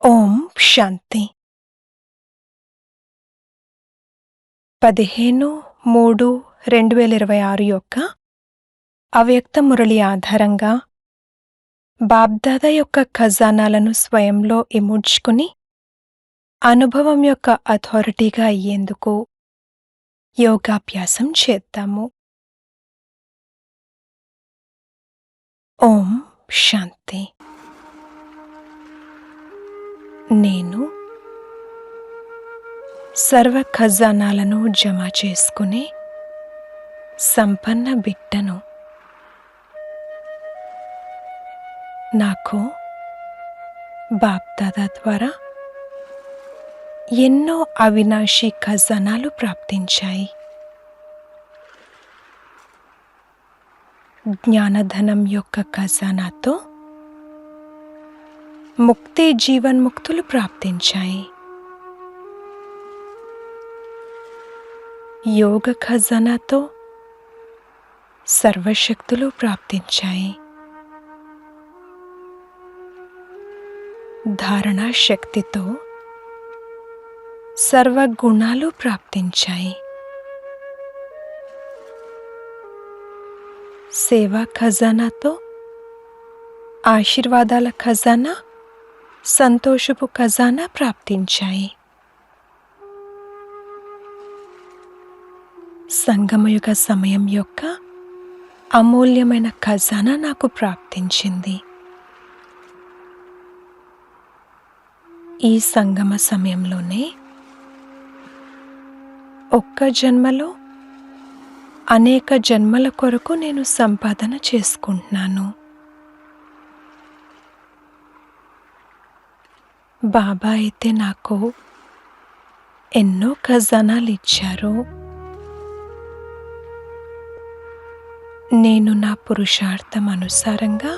ఓం శాంతి 15-3-2026 యొక్క అవ్యక్త మురళి ఆధారంగా బాబ్దాదా యొక్క ఖజానాలను స్వయంలో ఇముడ్చుకుని అనుభవం యొక్క అథారిటీగా అయ్యేందుకు యోగాభ్యాసం చేద్దాము. ఓం శాంతి. నేను సర్వ ఖజానాలను జమ చేసుకునే సంపన్న బిడ్డను. నాకు బాప్దాదా ద్వారా ఎన్నో అవినాశి ఖజానాలు ప్రాప్తించాయి. జ్ఞానధనం యొక్క ఖజానాతో ముక్తి జీవన్ముక్తులు ప్రాప్తించాయి. యోగ ఖజానాతో సర్వశక్తులు ప్రాప్తించాయి. ధారణా శక్తితో సర్వగుణాలు ప్రాప్తించాయి. సేవా ఖజానాతో ఆశీర్వాదాల ఖజానా, సంతోషపు ఖజానా ప్రాప్తించాయి. సంగమయుగ సమయం యొక్క అమూల్యమైన ఖజానా నాకు ప్రాప్తించింది. ఈ సంగమ సమయంలోనే ఒక్క జన్మలో అనేక జన్మల కొరకు నేను సంపాదన చేసుకుంటున్నాను. బాబా అయితే నాకు ఎన్నో ఖజానాలు ఇచ్చారు. నేను నా పురుషార్థం అనుసారంగా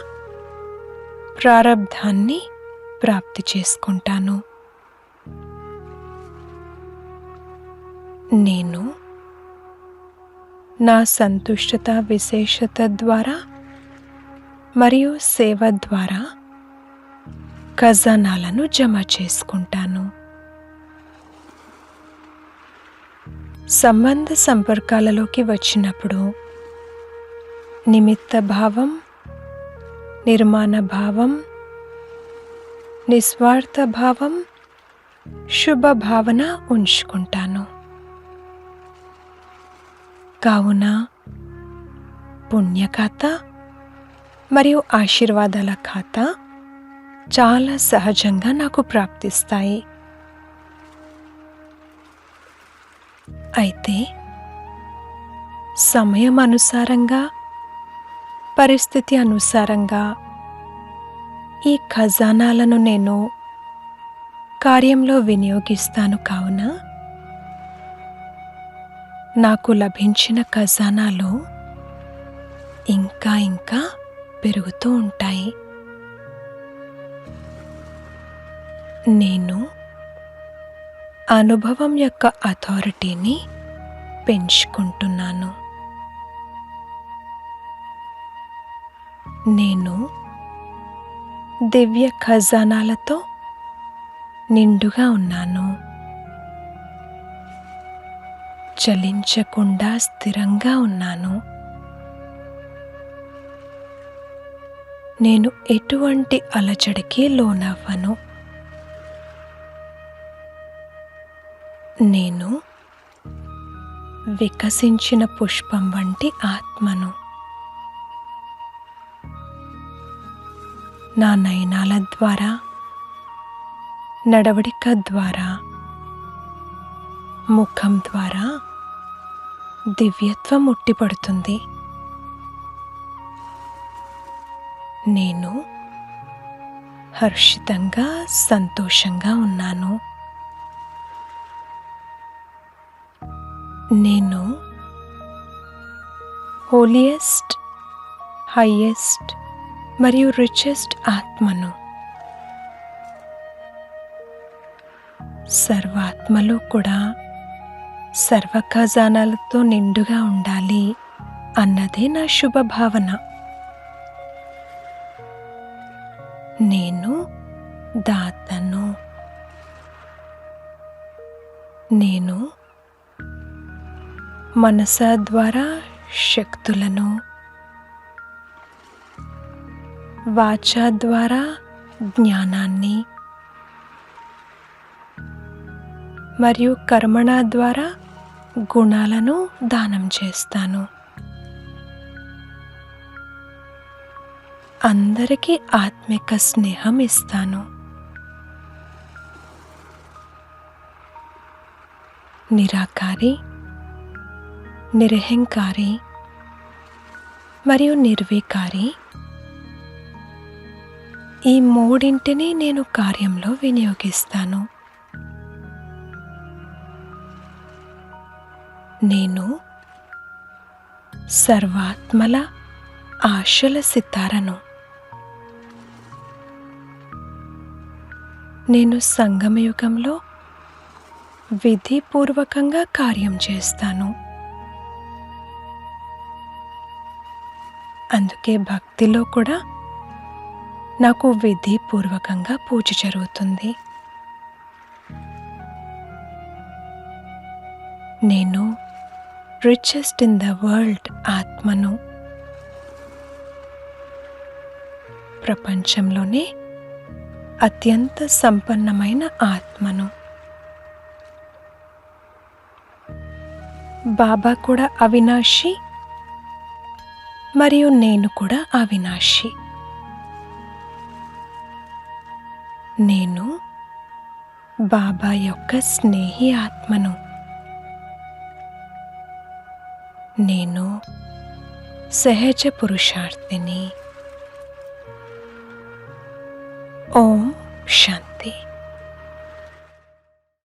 ప్రారబ్ధాన్ని ప్రాప్తి చేసుకుంటాను. నేను నా సంతుష్టత విశేషత ద్వారా మరియు సేవ ద్వారా ఖజానాలను జమ చేసుకుంటాను. సంబంధ సంపర్కాలలోకి వచ్చినప్పుడు నిమిత్త భావం, నిర్మాణ భావం, నిస్వార్థ భావం, శుభ భావన ఉంచుకుంటాను. కావున పుణ్య ఖాతా మరియు ఆశీర్వాదాల ఖాతా చాలా సహజంగా నాకు ప్రాప్తిస్తాయి. అయితే సమయం అనుసారంగా, పరిస్థితి అనుసారంగా ఈ ఖజానాలను నేను కార్యంలో వినియోగిస్తాను. కావున నాకు లభించిన ఖజానాలు ఇంకా ఇంకా పెరుగుతూ ఉంటాయి. నేను అనుభవం యొక్క అథారిటీని పెంచుకుంటున్నాను. నేను దివ్య ఖజానాలతో నిండుగా ఉన్నాను. చలించకుండా స్థిరంగా ఉన్నాను. నేను ఎటువంటి అలజడికి లోనవ్వను. నేను వికసించిన పుష్పం వంటి ఆత్మను. నా నయనాల ద్వారా, నడవడిక ద్వారా, ముఖం ద్వారా దివ్యత్వం ఉట్టిపడుతుంది. నేను హర్షితంగా, సంతోషంగా ఉన్నాను. నేను హోలియెస్ట్, హైయెస్ట్ మరియు రిచెస్ట్ ఆత్మను. సర్వాత్మలు కూడా సర్వ ఖజానాలతో నిండుగా ఉండాలి అన్నదే నా శుభ భావన. నేను దాత అతను. నేను మనస ద్వారా శక్తులను, వాచ ద్వారా జ్ఞానాన్ని మరియు కర్మణ ద్వారా గుణాలను దానం చేస్తాను. అందరికీ ఆత్మిక స్నేహం ఇస్తాను. నిరాకారి, నిరహంకారి మరియు నిర్వికారి, ఈ మూడింటిని నేను కార్యంలో వినియోగిస్తాను. నేను సర్వాత్మల ఆశల సితారను. నేను సంగమయుగంలో విధిపూర్వకంగా కార్యం చేస్తాను. అందుకే భక్తిలో కూడా నాకు విధిపూర్వకంగా పూజ జరుగుతుంది. నేను రిచెస్ట్ ఇన్ ద వరల్డ్ ఆత్మను. ప్రపంచంలోనే అత్యంత సంపన్నమైన ఆత్మను. బాబా కూడా అవినాశి మరియు నేను కూడా అవినాశి. నేను బాబా యొక్క స్నేహి ఆత్మను. నేను సహజ పురుషార్థిని. ఓం